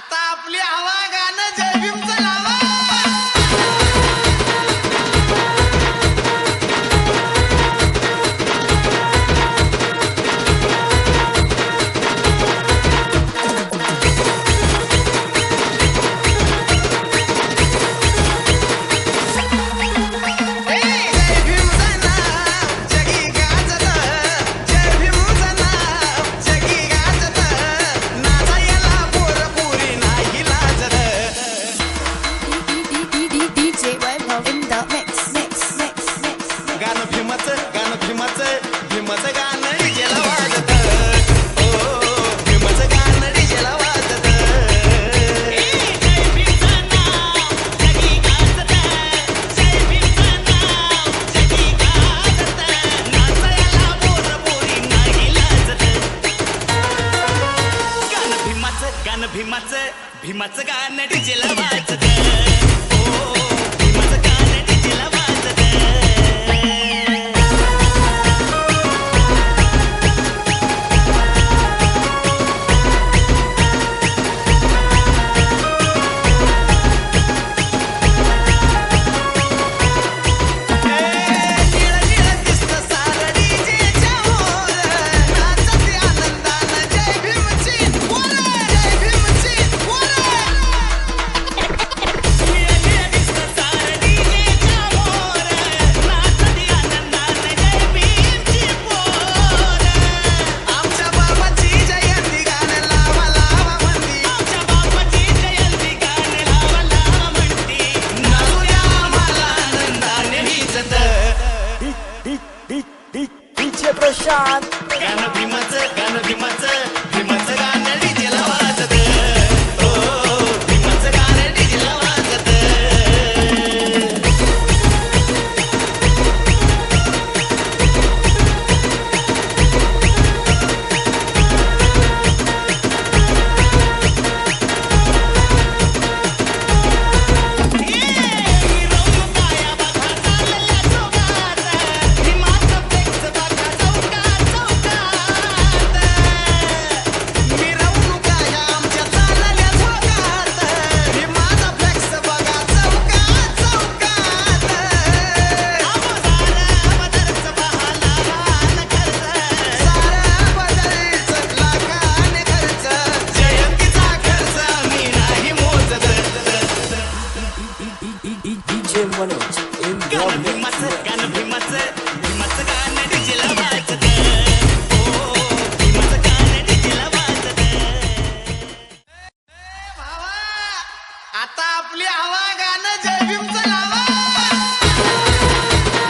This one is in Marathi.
आता आपली हवा गाणं जय भीमचं लावा. भीमाचं गाणं डीजेला वाजत. ओ भीमाचं गाणं डीजेला वाजत. प्रशांत गाणं भीमाचं गाणं डीजेला वाजत. ओ भीमाचं गाणं डीजेला वाजत. गाणं भीमाचं गाणं डीजेला वाजत. ओ भीमाचं गाणं डीजेला वाजत. भावा आता आपली हवा